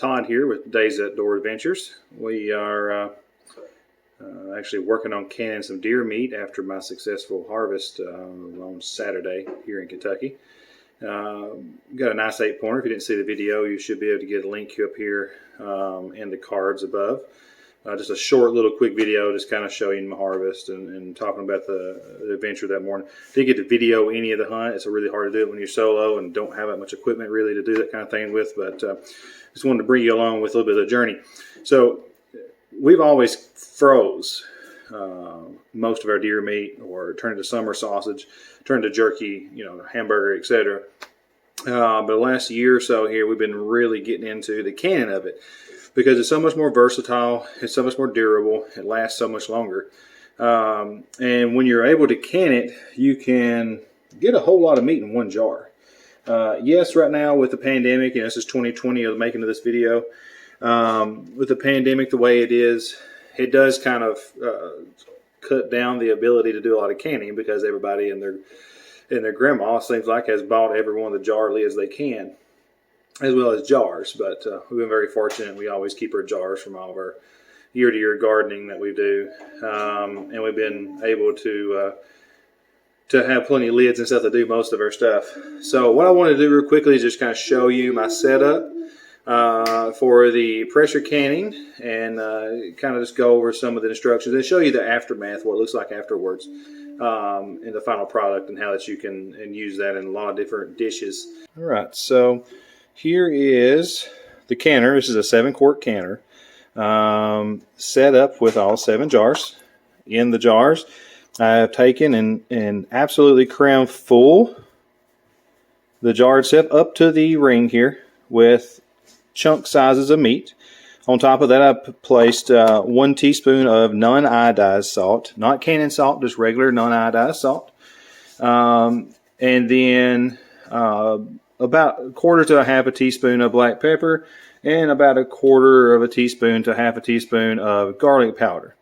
Todd here with Days Outdoor Adventures. We are actually working on canning some deer meat after my successful harvest on Saturday here in Kentucky. Got a nice 8-pointer. If you didn't see the video, you should be able to get a link up here in the cards above. Just a short little quick video just kind of showing my harvest and talking about the adventure that morning. Didn't get to video any of the hunt. It's really hard to do it when you're solo and don't have that much equipment really to do that kind of thing with, but just wanted to bring you along with a little bit of the journey. So we've always froze most of our deer meat, or turned to summer sausage, turned to jerky, hamburger, etc. But the last year or so here, we've been really getting into the canning of it, because it's so much more versatile, it's so much more durable, it lasts so much longer. And when you're able to can it, you can get a whole lot of meat in one jar. Yes, right now with the pandemic, this is 2020 of the making of this video, with the pandemic the way it is, it does kind of cut down the ability to do a lot of canning, because everybody and their grandma seems like has bought every one of the jar lids they can, as well as jars. But we've been very fortunate. We always keep our jars from all of our year-to-year gardening that we do, and we've been able to have plenty of lids and stuff to do most of our stuff. So what I want to do real quickly is just kind of show you my setup for the pressure canning, and kind of just go over some of the instructions and show you the aftermath, what it looks like afterwards, in the final product, and how that you can use that in a lot of different dishes. All right, so here is the canner. This is a 7-quart canner, set up with all 7 jars. In the jars, I have taken and absolutely crammed full the jar itself up to the ring here with chunk sizes of meat. On top of that, I placed 1 teaspoon of non-iodized salt, not canning salt, just regular non-iodized salt, and then about 1/4 to 1/2 teaspoon of black pepper, and about 1/4 teaspoon to 1/2 teaspoon of garlic powder.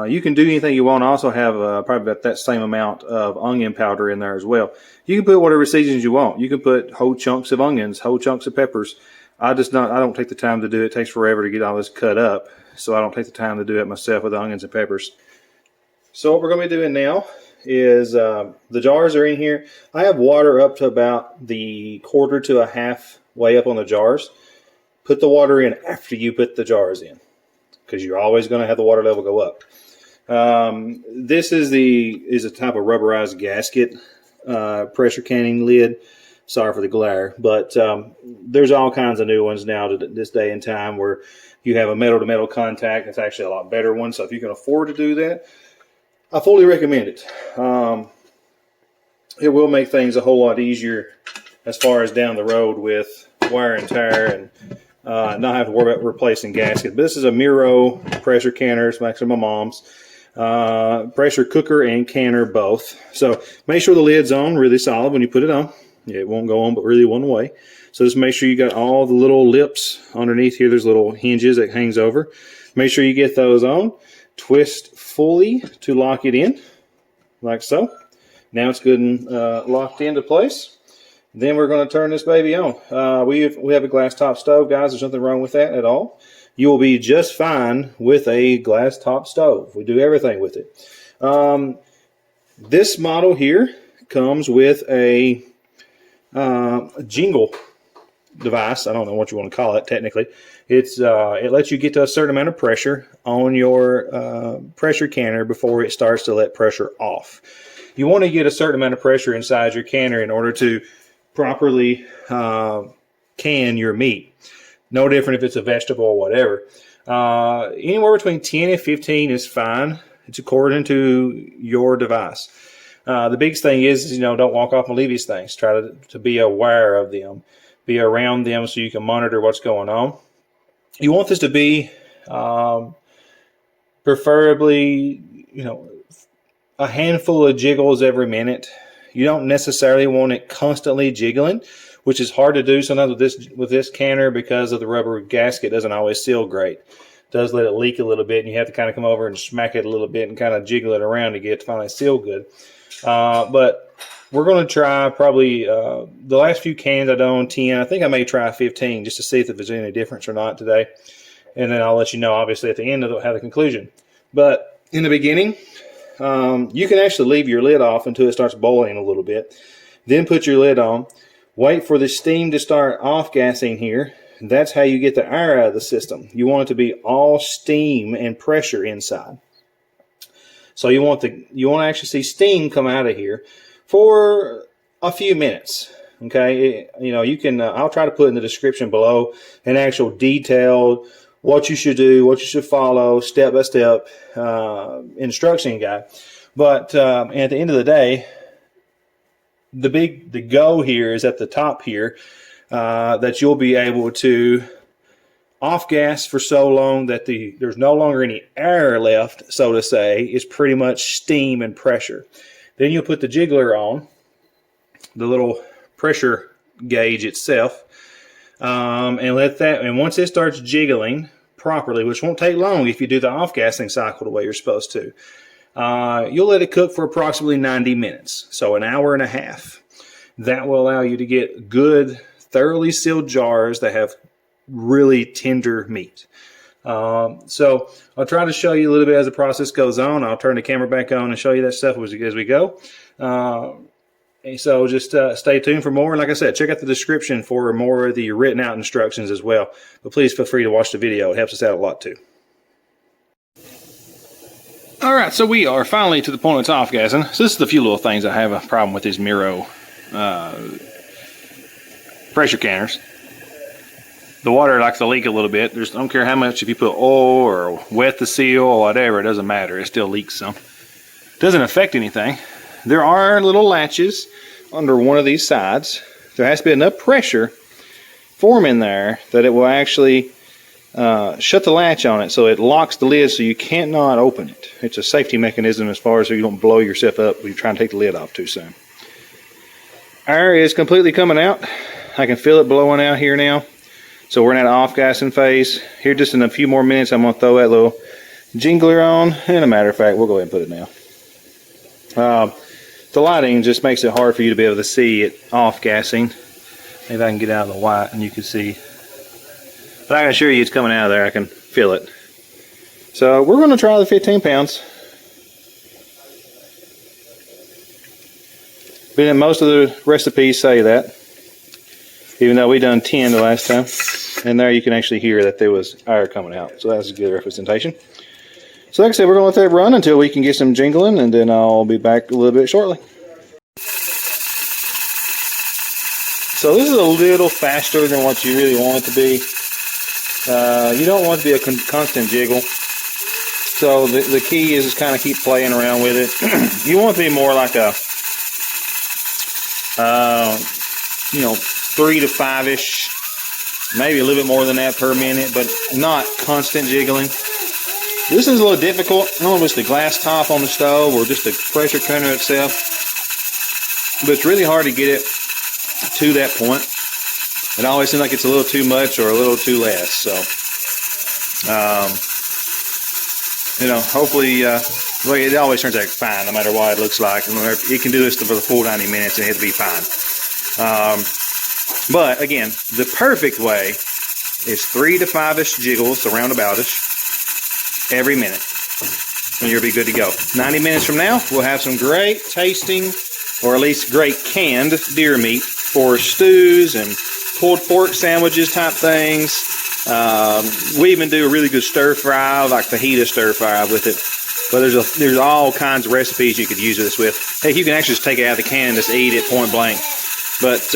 You can do anything you want. I also have probably about that same amount of onion powder in there as well. You can put whatever seasons you want. You can put whole chunks of onions, whole chunks of peppers. I don't take the time to do it. It takes forever to get all this cut up, so I don't take the time to do it myself with the onions and peppers. So what we're going to be doing now is the jars are in here. I have water up to about the 1/4 to 1/2 way up on the jars. Put the water in after you put the jars in, because you're always going to have the water level go up. This is a type of rubberized gasket pressure canning lid. Sorry for the glare, but there's all kinds of new ones now to this day and time where you have a metal-to-metal contact. It's actually a lot better one, so if you can afford to do that, I fully recommend it. It will make things a whole lot easier as far as down the road with wear and tear, and not have to worry about replacing gaskets. But this is a Miro pressure canner. It's actually my mom's. Pressure cooker and canner both. So make sure the lid's on really solid when you put it on. It won't go on but really one way. So just make sure you got all the little lips underneath here. There's little hinges that hangs over. Make sure you get those on. Twist fully to lock it in, like so. Now it's good and locked into place. Then we're going to turn this baby on. We have a glass top stove, guys. There's nothing wrong with that at all. You will be just fine with a glass top stove. We do everything with it. This model here comes with a jingle device. I don't know what you want to call it technically. It lets you get to a certain amount of pressure on your pressure canner before it starts to let pressure off. You want to get a certain amount of pressure inside your canner in order to properly can your meat. No different if it's a vegetable or whatever. Anywhere between 10 and 15 is fine. It's according to your device. The biggest thing is don't walk off and leave these things. Try to be aware of them. Be around them so you can monitor what's going on. You want this to be preferably, a handful of jiggles every minute. You don't necessarily want it constantly jiggling, which is hard to do sometimes with this canner because of the rubber gasket doesn't always seal great. It does let it leak a little bit, and you have to kind of come over and smack it a little bit and kind of jiggle it around to get it to finally seal good. But we're going to try probably the last few cans I done on 10. I think I may try 15 just to see if there's any difference or not today. And then I'll let you know, obviously, at the end of the conclusion. But in the beginning, you can actually leave your lid off until it starts boiling a little bit. Then put your lid on. Wait for the steam to start off-gassing here. That's how you get the air out of the system. You want it to be all steam and pressure inside. So you want to actually see steam come out of here for a few minutes. Okay, you can. I'll try to put in the description below an actual detailed what you should do, what you should follow, step by step instruction guide. But at the end of the day, the go here is at the top here, that you'll be able to off gas for so long that there's no longer any air left, so to say. It's pretty much steam and pressure. Then you'll put the jiggler on, the little pressure gauge itself, and once it starts jiggling properly, which won't take long if you do the off-gassing cycle the way you're supposed to, you'll let it cook for approximately 90 minutes, so an hour and a half. That will allow you to get good, thoroughly sealed jars that have really tender meat. So I'll try to show you a little bit as the process goes on. I'll turn the camera back on and show you that stuff as we go. And so just stay tuned for more. And like I said, check out the description for more of the written out instructions as well. But please feel free to watch the video. It helps us out a lot too. All right, so we are finally to the point it's off gassing. So this is the few little things I have a problem with these Miro pressure canners. The water likes to leak a little bit. I don't care how much, if you put oil or wet the seal or whatever, it doesn't matter. It still leaks some. Doesn't affect anything. There are little latches under one of these sides. There has to be enough pressure form in there that it will actually shut the latch on it, so it locks the lid so you can't not open it. It's a safety mechanism as far as so you don't blow yourself up when you're trying to take the lid off too soon. Air is completely coming out. I can feel it blowing out here now. So we're in that off-gassing phase. Here just in a few more minutes I'm going to throw that little jingler on. And a matter of fact, we'll go ahead and put it now. The lighting just makes it hard for you to be able to see it off-gassing. Maybe I can get out of the white and you can see. But I can assure you it's coming out of there. I can feel it. So we're going to try the 15 pounds. But most of the recipes say that. Even though we done 10 the last time. And there you can actually hear that there was air coming out. So that's a good representation. So like I said, we're going to let that run until we can get some jingling, and then I'll be back a little bit shortly. So this is a little faster than what you really want it to be. You don't want it to be a constant jiggle. So the key is just kind of keep playing around with it. You want it to be more like a, 3 to 5-ish, maybe a little bit more than that per minute, but not constant jiggling. This is a little difficult. I don't know if it's the glass top on the stove or just the pressure cooker itself, but it's really hard to get it to that point. It always seems like it's a little too much or a little too less. So, hopefully, well, it always turns out fine no matter what it looks like. It can do this for the full 90 minutes and it'll be fine. But again, the perfect way is 3 to 5-ish jiggles, around about-ish, every minute, and you'll be good to go. 90 minutes from now, we'll have some great tasting, or at least great canned deer meat for stews and pulled pork sandwiches type things. We even do a really good stir fry, like fajita stir fry with it. But there's all kinds of recipes you could use this with. Heck, you can actually just take it out of the can and just eat it point blank. But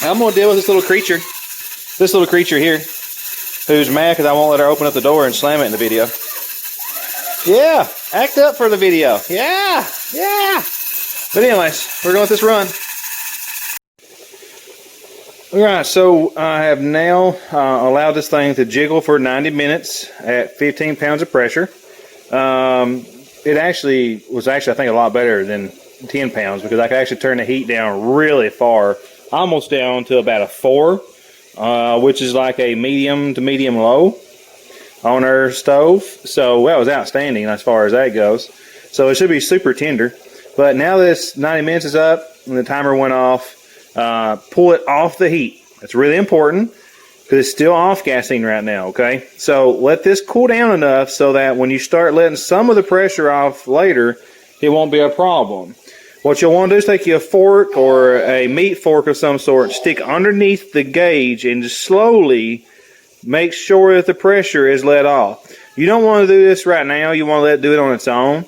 I'm going to deal with this little creature here, who's mad because I won't let her open up the door and slam it in the video. Yeah, act up for the video. Yeah. But anyways, we're going to let this run. Alright, so I have now allowed this thing to jiggle for 90 minutes at 15 pounds of pressure. It actually was I think, a lot better than 10 pounds because I could actually turn the heat down really far, almost down to about a 4. Which is like a medium to medium low on our stove. So that was outstanding as far as that goes. So it should be super tender. But now this 90 minutes is up and the timer went off, pull it off the heat. That's really important because it's still off-gassing right now, okay? So let this cool down enough so that when you start letting some of the pressure off later, it won't be a problem. What you'll want to do is take you a fork or a meat fork of some sort, stick underneath the gauge and just slowly make sure that the pressure is let off. You don't want to do this right now. You want to let it do it on its own.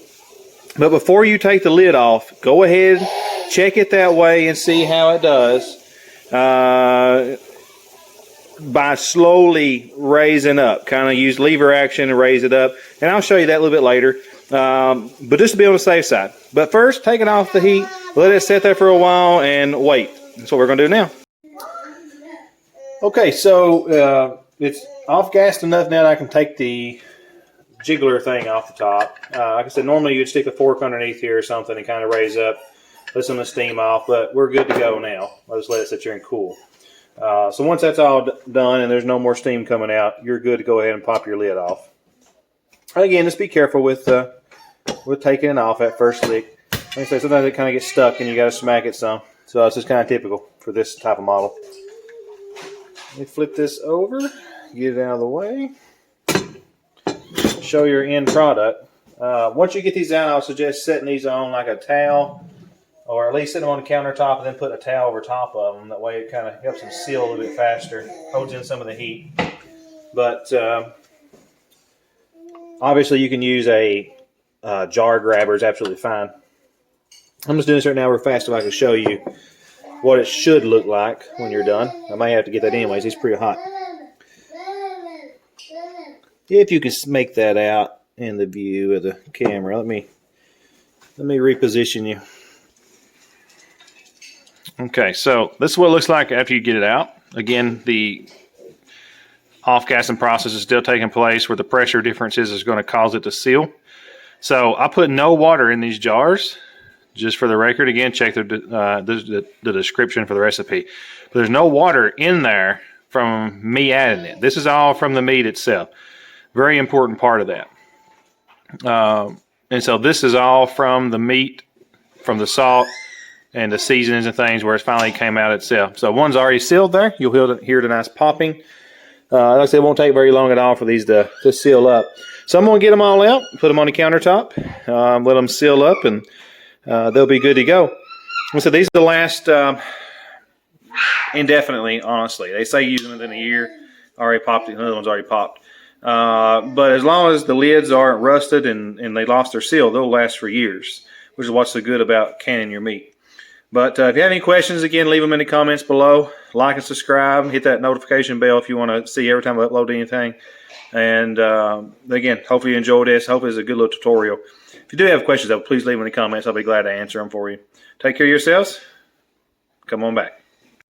But before you take the lid off, go ahead, check it that way and see how it does by slowly raising up. Kind of use lever action to raise it up. And I'll show you that a little bit later. But just to be on the safe side. But first, take it off the heat, let it sit there for a while, and wait. That's what we're going to do now. Okay, so it's off-gassed enough now that I can take the jiggler thing off the top. Like I said, normally you'd stick a fork underneath here or something and kind of raise up, let some of the steam off, but we're good to go now. I'll just let it sit here and cool. So once that's all done and there's no more steam coming out, you're good to go ahead and pop your lid off. Again, just be careful with taking it off at first lick. Like I say, sometimes it kind of gets stuck and you got to smack it some. So it's just kind of typical for this type of model. Let me flip this over, get it out of the way. Show your end product. Once you get these out, I would suggest setting these on like a towel, or at least set them on the countertop and then put a towel over top of them. That way it kind of helps them seal a little bit faster, holds in some of the heat. But obviously you can use a jar grabber, is absolutely fine. I'm just doing this right now real fast so I can show you what it should look like when you're done. I may have to get that anyways, it's pretty hot. If you can make that out in the view of the camera, let me reposition you. Okay, so this is what it looks like after you get it out. Again, the off-gassing process is still taking place where the pressure differences is going to cause it to seal. So I put no water in these jars, just for the record. Again, check the description for the recipe. But there's no water in there from me adding it. This is all from the meat itself. Very important part of that. And so this is all from the meat, from the salt and the seasonings and things where it finally came out itself. So one's already sealed there. You'll hear the nice popping. Like I said, it won't take very long at all for these to seal up. So I'm going to get them all out, put them on the countertop, let them seal up, and they'll be good to go. So these are the last indefinitely, honestly. They say using it in a year. Already popped, another one's already popped. But as long as the lids aren't rusted and they lost their seal, they'll last for years, which is what's so good about canning your meat. But if you have any questions, again, leave them in the comments below. Like and subscribe. Hit that notification bell if you want to see every time I upload anything. And again, hopefully you enjoyed this. Hopefully it's a good little tutorial. If you do have questions, though, please leave them in the comments. I'll be glad to answer them for you. Take care of yourselves. Come on back.